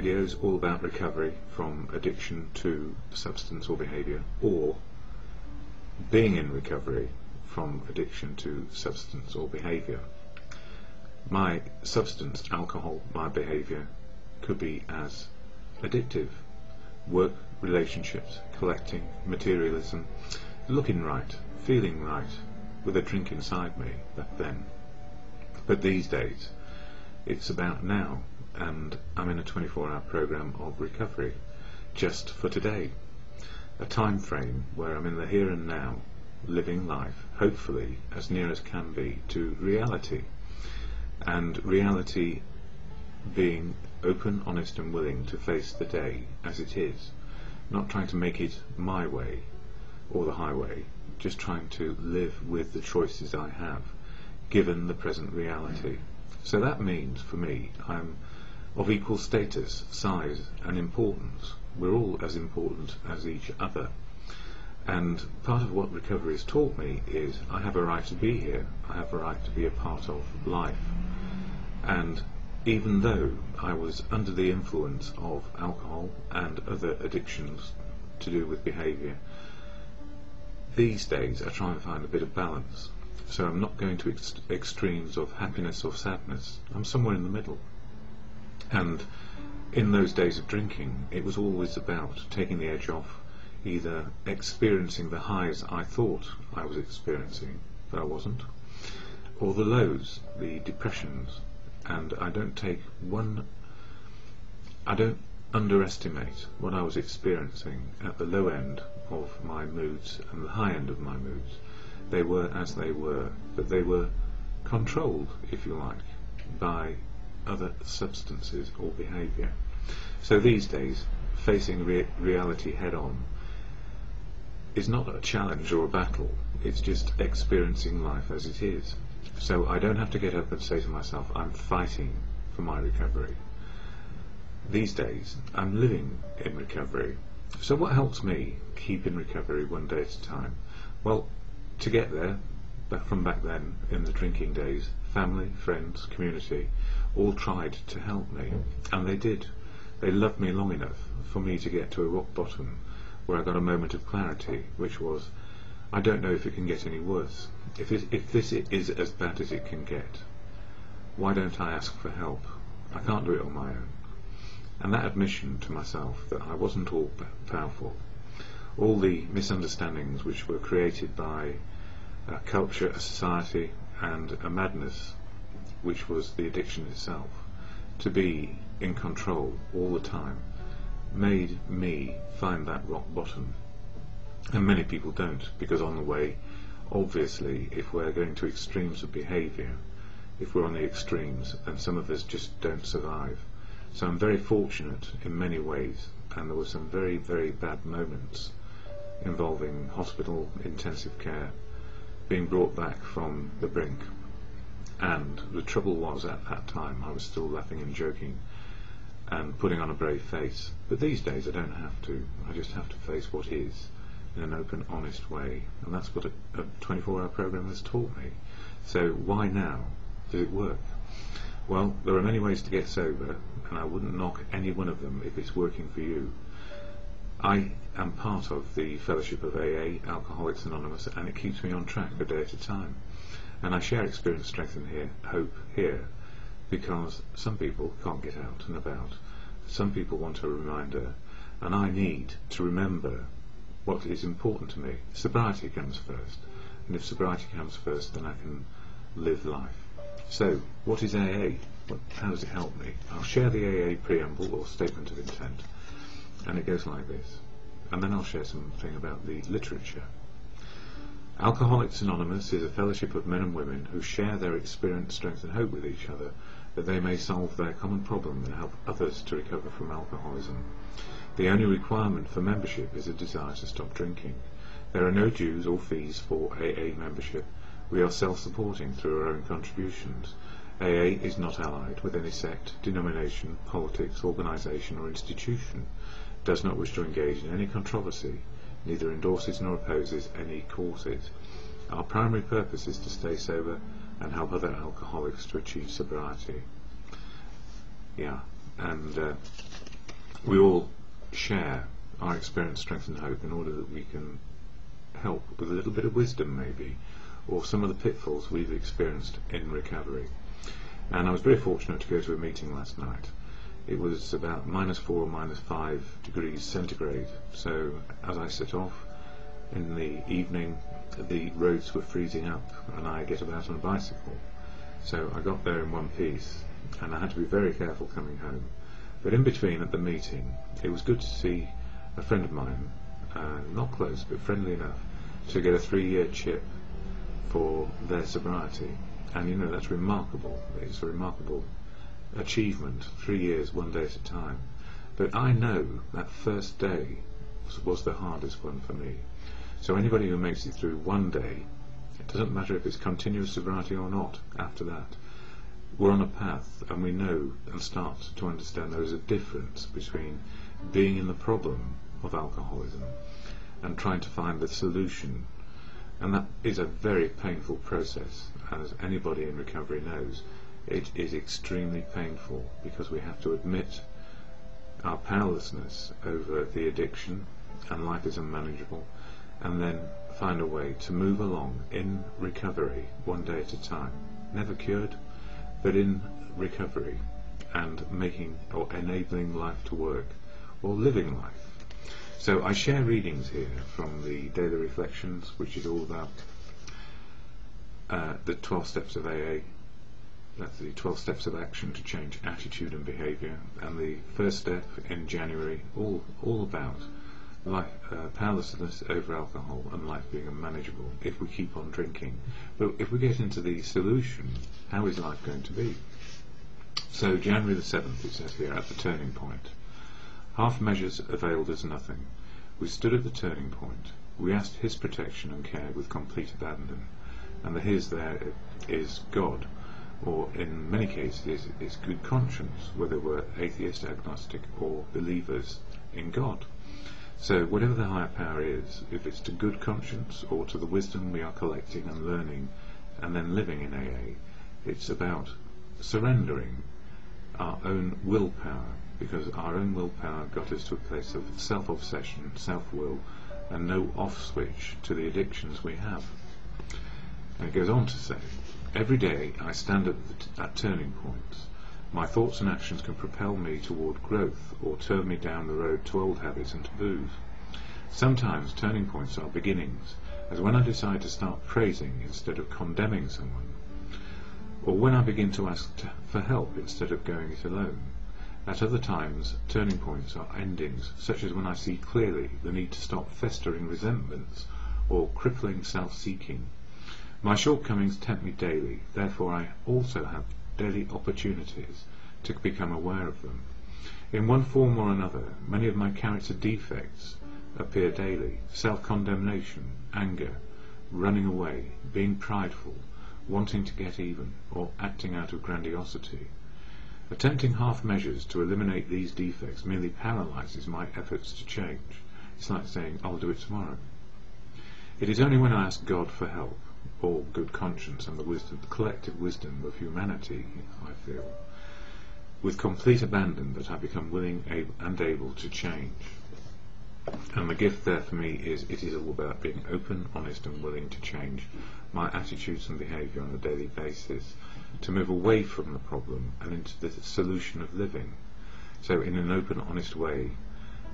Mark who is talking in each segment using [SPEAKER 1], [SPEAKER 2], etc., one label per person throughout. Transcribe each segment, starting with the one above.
[SPEAKER 1] videos all about recovery from addiction to substance or behaviour, or being in recovery from addiction to substance or behaviour. My substance, alcohol, my behaviour could be as addictive: work, relationships, collecting, materialism, looking right, feeling right, with a drink inside me back then. But these days it's about now, and I'm in a 24-hour program of recovery just for today, a time frame where I'm in the here and now, living life, hopefully as near as can be to reality, and reality being open, honest and willing to face the day as it is, not trying to make it my way or the highway, just trying to live with the choices I have given the present reality. So that means for me I'm of equal status, size and importance. We're all as important as each other, and part of what recovery has taught me is I have a right to be here, I have a right to be a part of life. And even though I was under the influence of alcohol and other addictions to do with behaviour, these days I try and find a bit of balance. So I'm not going to extremes of happiness or sadness, I'm somewhere in the middle. And in those days of drinking, it was always about taking the edge off, either experiencing the highs I thought I was experiencing, but I wasn't, or the lows, the depressions. And I don't underestimate what I was experiencing at the low end of my moods and the high end of my moods. They were as they were, but they were controlled, if you like, by other substances or behaviour. So these days, facing reality head on is not a challenge or a battle, it's just experiencing life as it is. So I don't have to get up and say to myself, I'm fighting for my recovery. These days, I'm living in recovery. So what helps me keep in recovery one day at a time? Well, to get there, from back then, in the drinking days, family, friends, community, all tried to help me, and they did. They loved me long enough for me to get to a rock bottom, where I got a moment of clarity, which was, I don't know if it can get any worse. If this is as bad as it can get, why don't I ask for help? I can't do it on my own. And that admission to myself that I wasn't all powerful, all the misunderstandings which were created by a culture, a society and a madness which was the addiction itself, to be in control all the time, made me find that rock bottom. And many people don't, because on the way, obviously, if we're going to extremes of behaviour, if we're on the extremes, then some of us just don't survive. So I'm very fortunate in many ways, and there were some very, very bad moments involving hospital, intensive care, being brought back from the brink. And the trouble was, at that time I was still laughing and joking and putting on a brave face. But these days I don't have to. I just have to face what is in an open, honest way, and that's what a 24-hour program has taught me. So why now does it work? Well, there are many ways to get sober, and I wouldn't knock any one of them if it's working for you. I am part of the fellowship of AA, Alcoholics Anonymous, and it keeps me on track a day at a time. And I share experience, strength and hope here, because some people can't get out and about. Some people want a reminder, and I need to remember what is important to me. Sobriety comes first, and if sobriety comes first, then I can live life. So, what is AA? How does it help me? I'll share the AA preamble or statement of intent, and it goes like this, and then I'll share something about the literature. Alcoholics Anonymous is a fellowship of men and women who share their experience, strength and hope with each other, that they may solve their common problem and help others to recover from alcoholism. The only requirement for membership is a desire to stop drinking. There are no dues or fees for AA membership. We are self-supporting through our own contributions. AA is not allied with any sect, denomination, politics, organisation or institution, does not wish to engage in any controversy, neither endorses nor opposes any causes. Our primary purpose is to stay sober and help other alcoholics to achieve sobriety. Yeah, and we all share our experience, strength and hope in order that we can help with a little bit of wisdom maybe, or some of the pitfalls we've experienced in recovery. And I was very fortunate to go to a meeting last night. It was about -4 or -5 degrees centigrade, so as I set off in the evening, the roads were freezing up and I get about on a bicycle. So I got there in one piece and I had to be very careful coming home. But in between at the meeting, it was good to see a friend of mine, not close but friendly enough, to get a 3-year chip for their sobriety. And you know, that's remarkable. It's a remarkable achievement, 3 years, 1 day at a time. But I know that first day was the hardest one for me. So anybody who makes it through 1 day, it doesn't matter if it's continuous sobriety or not, after that, we're on a path, and we know and start to understand there is a difference between being in the problem of alcoholism and trying to find the solution. And that is a very painful process, as anybody in recovery knows. It is extremely painful because we have to admit our powerlessness over the addiction and life is unmanageable, and then find a way to move along in recovery 1 day at a time. Never cured, but in recovery and making or enabling life to work, or living life. So I share readings here from the Daily Reflections, which is all about the 12 steps of AA. That's the 12 steps of action to change attitude and behaviour, and the first step in January, all about life, powerlessness over alcohol and life being unmanageable if we keep on drinking. But if we get into the solution, how is life going to be? So January the 7th, it says here, at the turning point. Half measures availed us nothing. We stood at the turning point. We asked His protection and care with complete abandon. And the His there is God, or in many cases is good conscience, whether we're atheist, agnostic or believers in God. So whatever the higher power is, if it's to good conscience or to the wisdom we are collecting and learning and then living in AA, it's about surrendering our own willpower, because our own willpower got us to a place of self-obsession, self-will, and no off switch to the addictions we have. And it goes on to say, every day I stand at turning points. My thoughts and actions can propel me toward growth or turn me down the road to old habits and taboos. Sometimes turning points are beginnings, as when I decide to start praising instead of condemning someone, or when I begin to ask for help instead of going it alone. At other times, turning points are endings, such as when I see clearly the need to stop festering resentments or crippling self-seeking. My shortcomings tempt me daily, therefore I also have daily opportunities to become aware of them. In one form or another, many of my character defects appear daily: self-condemnation, anger, running away, being prideful, wanting to get even, or acting out of grandiosity. Attempting half measures to eliminate these defects merely paralyzes my efforts to change. It's like saying, I'll do it tomorrow. It is only when I ask God for help, or good conscience and the wisdom, the collective wisdom of humanity, I feel, with complete abandon, that I become willing and able to change. And the gift there for me is, it is all about being open, honest and willing to change my attitudes and behaviour on a daily basis, to move away from the problem and into the solution of living. So in an open, honest way,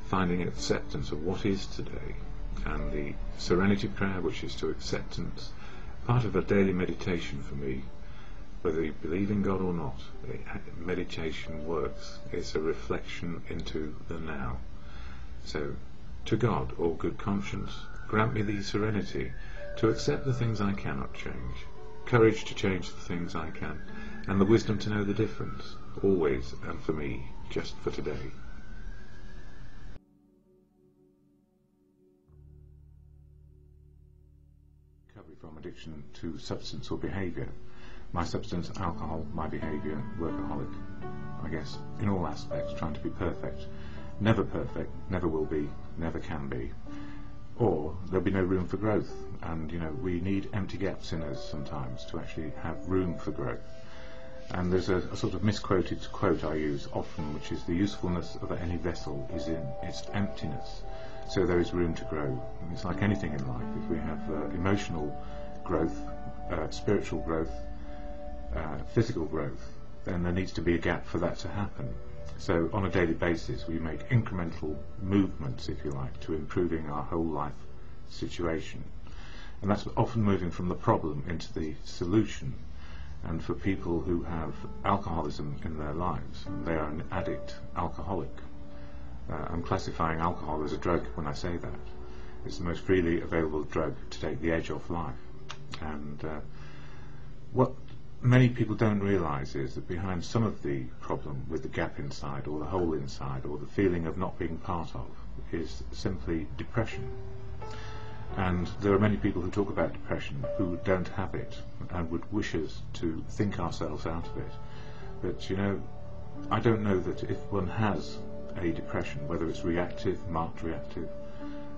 [SPEAKER 1] finding acceptance of what is today, and the serenity prayer, which is to acceptance, part of a daily meditation for me. Whether you believe in God or not, meditation works. It's a reflection into the now. So, to God, or good conscience, grant me the serenity to accept the things I cannot change, courage to change the things I can, and the wisdom to know the difference, always and for me, just for today. Recovery from addiction to substance or behaviour. My substance, alcohol; my behaviour, workaholic. I guess, in all aspects, trying to be perfect. Never perfect, never will be, never can be. Or there'll be no room for growth, and we need empty gaps in us sometimes to actually have room for growth. And there's a sort of misquoted quote I use often, which is, the usefulness of any vessel is in its emptiness, so there is room to grow. And it's like anything in life. If we have emotional growth, spiritual growth, physical growth, then there needs to be a gap for that to happen. So on a daily basis we make incremental movements, if you like, to improving our whole life situation. And that's often moving from the problem into the solution. And for people who have alcoholism in their lives, they are an addict alcoholic. I'm classifying alcohol as a drug when I say that. It's the most freely available drug to take the edge off life. And what many people don't realise is that behind some of the problem with the gap inside, or the hole inside, or the feeling of not being part of, is simply depression. And there are many people who talk about depression who don't have it and would wish us to think ourselves out of it. But you know, I don't know that if one has a depression, whether it's reactive, marked reactive,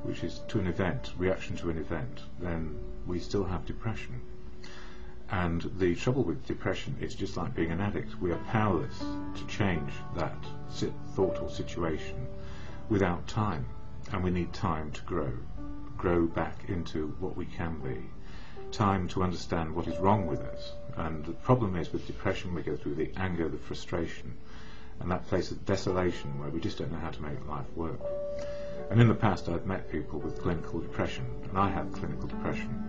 [SPEAKER 1] which is to an event, reaction to an event, then we still have depression. And the trouble with depression is just like being an addict. We are powerless to change that thought or situation without time, and we need time to grow back into what we can be, time to understand what is wrong with us. And the problem is, with depression we go through the anger, the frustration, and that place of desolation where we just don't know how to make life work. And in the past I've met people with clinical depression, and I have clinical depression.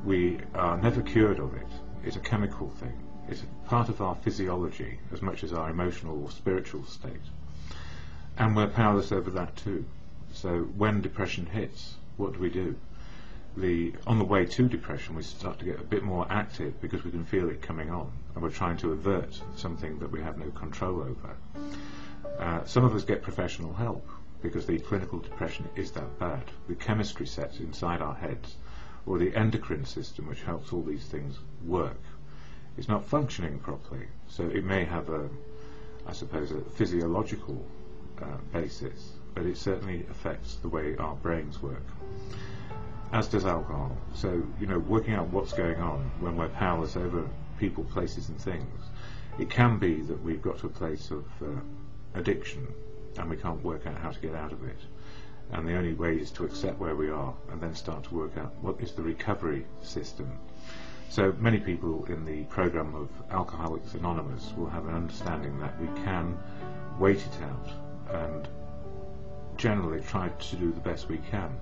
[SPEAKER 1] We are never cured of it. It's a chemical thing. It's a part of our physiology as much as our emotional or spiritual state, and we're powerless over that too. So when depression hits, what do? On the way to depression we start to get a bit more active because we can feel it coming on, and we're trying to avert something that we have no control over. Some of us get professional help because the clinical depression is that bad. The chemistry sets inside our heads, or the endocrine system which helps all these things work, is not functioning properly. So it may have I suppose a physiological basis, but it certainly affects the way our brains work, as does alcohol. So, you know, working out what's going on when we're powerless over people, places and things, it can be that we've got to a place of addiction and we can't work out how to get out of it. And the only way is to accept where we are and then start to work out what is the recovery system. So many people in the program of Alcoholics Anonymous will have an understanding that we can wait it out and generally try to do the best we can.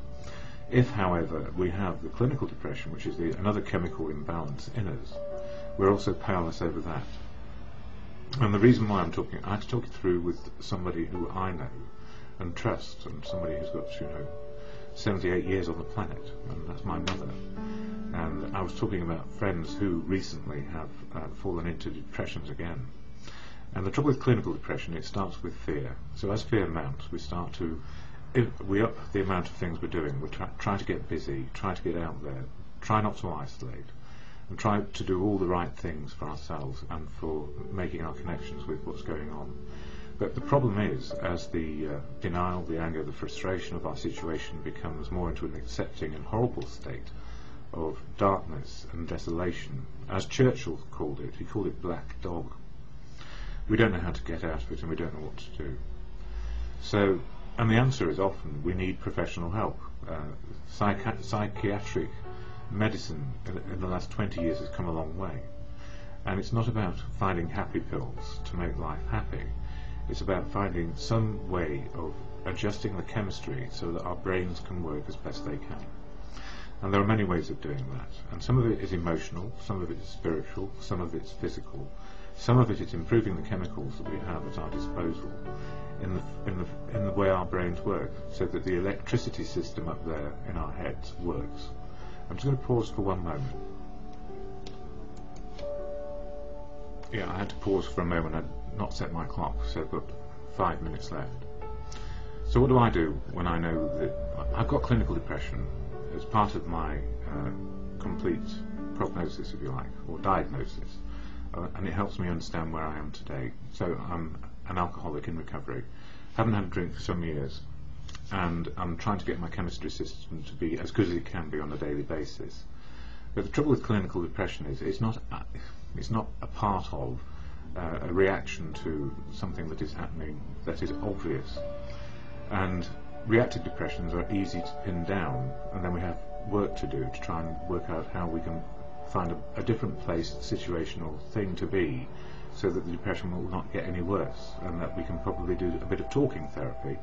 [SPEAKER 1] If, however, we have the clinical depression, which is another chemical imbalance in us, we're also powerless over that. And the reason why I had to talk it through with somebody who I know and trust, and somebody who's got, 78 years on the planet, and that's my mother. And I was talking about friends who recently have fallen into depressions again. And the trouble with clinical depression, it starts with fear. So as fear mounts, we up the amount of things we're doing. We try to get busy, try to get out there, try not to isolate, and try to do all the right things for ourselves and for making our connections with what's going on. But the problem is, as the denial, the anger, the frustration of our situation becomes more into an accepting and horrible state of darkness and desolation, as Churchill called it, he called it black dog. We don't know how to get out of it, and we don't know what to do. So, and the answer is often we need professional help. Psychiatric medicine in the last 20 years has come a long way, and it's not about finding happy pills to make life happy. It's about finding some way of adjusting the chemistry so that our brains can work as best they can. And there are many ways of doing that, and some of it is emotional, some of it is spiritual, some of it's physical, some of it is improving the chemicals that we have at our disposal in the way our brains work, so that the electricity system up there in our heads works. I'm just going to pause for one moment. Yeah, I had to pause for a moment. I'd not set my clock, so I've got 5 minutes left. So what do I do when I know that I've got clinical depression as part of my complete prognosis, if you like, or diagnosis, and it helps me understand where I am today. So I'm an alcoholic in recovery, haven't had a drink for some years, and I'm trying to get my chemistry system to be as good as it can be on a daily basis. But the trouble with clinical depression is it's not a part of a reaction to something that is happening that is obvious. And reactive depressions are easy to pin down, and then we have work to do to try and work out how we can find a different place, situation or thing to be, so that the depression will not get any worse, and that we can probably do a bit of talking therapy,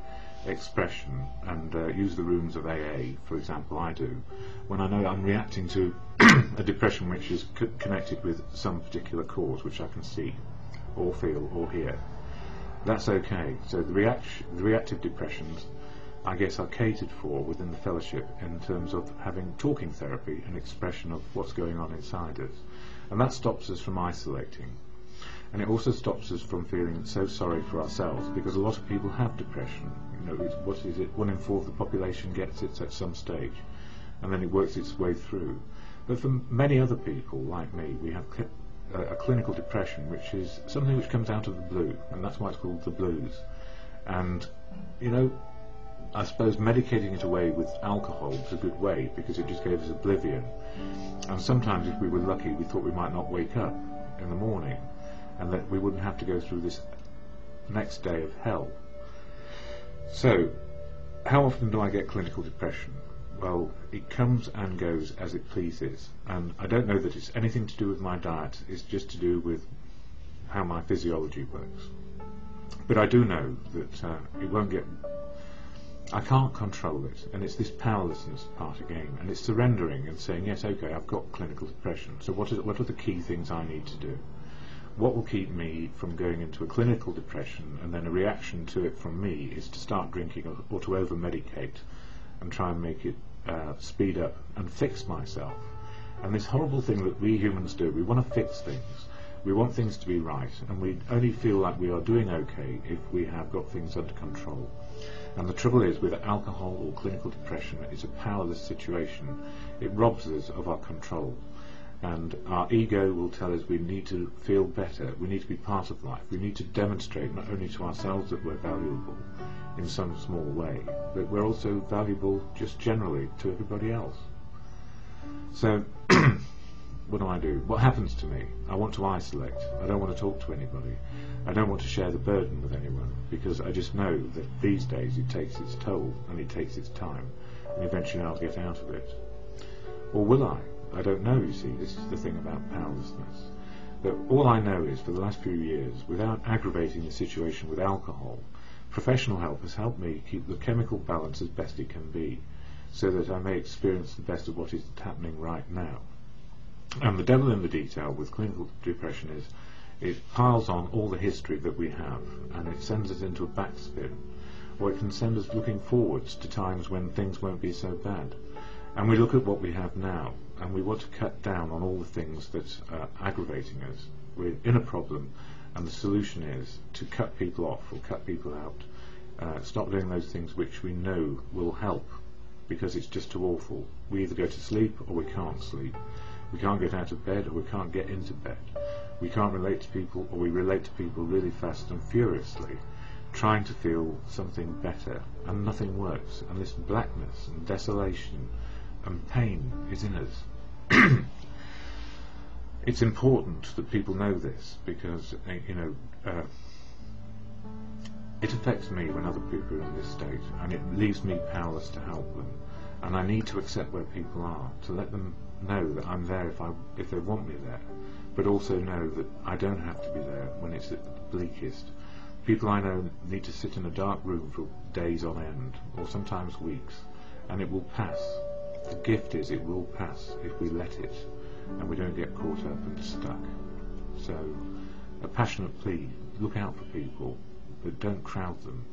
[SPEAKER 1] expression, and use the rooms of AA, for example, I do, when I know I'm reacting to a depression which is connected with some particular cause which I can see, or feel, or hear. That's okay. So the reactive depressions, I guess, are catered for within the fellowship in terms of having talking therapy and expression of what's going on inside us. And that stops us from isolating. And it also stops us from feeling so sorry for ourselves, because a lot of people have depression. You know, what is it? 1 in 4 of the population gets it at some stage, and then it works its way through. But for many other people, like me, we have a clinical depression, which is something which comes out of the blue, and that's why it's called the blues. And, you know, I suppose medicating it away with alcohol is a good way, because it just gave us oblivion. And sometimes, if we were lucky, we thought we might not wake up in the morning, and that we wouldn't have to go through this next day of hell. So, how often do I get clinical depression? Well, it comes and goes as it pleases, and I don't know that it's anything to do with my diet. It's just to do with how my physiology works. But I do know that it won't get... I can't control it, and it's this powerlessness part again, and it's surrendering and saying, yes, okay, I've got clinical depression, so what are the key things I need to do? What will keep me from going into a clinical depression, and then a reaction to it from me is to start drinking or to over-medicate and try and make it speed up and fix myself. And this horrible thing that we humans do, we want to fix things. We want things to be right, and we only feel like we are doing okay if we have got things under control. And the trouble is, with alcohol or clinical depression, it's a powerless situation. It robs us of our control. And our ego will tell us we need to feel better, we need to be part of life, we need to demonstrate not only to ourselves that we're valuable in some small way, but we're also valuable just generally to everybody else. So, what do? What happens to me? I want to isolate. I don't want to talk to anybody. I don't want to share the burden with anyone, because I just know that these days it takes its toll and it takes its time, and eventually I'll get out of it. Or will I? I don't know, you see. This is the thing about powerlessness. But all I know is, for the last few years, without aggravating the situation with alcohol, professional help has helped me keep the chemical balance as best it can be, so that I may experience the best of what is happening right now. And the devil in the detail with clinical depression is, it piles on all the history that we have, and it sends us into a backspin, or it can send us looking forwards to times when things won't be so bad. And we look at what we have now, and we want to cut down on all the things that are aggravating us. We're in a problem, and the solution is to cut people off or cut people out. Stop doing those things which we know will help, because it's just too awful. We either go to sleep or we can't sleep. We can't get out of bed or we can't get into bed. We can't relate to people, or we relate to people really fast and furiously, trying to feel something better, and nothing works, and this blackness and desolation and pain is in us. It's important that people know this, because it affects me when other people are in this state, and it leaves me powerless to help them. And I need to accept where people are, to let them know that I'm there if they want me there, but also know that I don't have to be there when it's at the bleakest. People I know need to sit in a dark room for days on end, or sometimes weeks, and it will pass. The gift is it will pass if we let it, and we don't get caught up and stuck. So, a passionate plea: look out for people, but don't crowd them.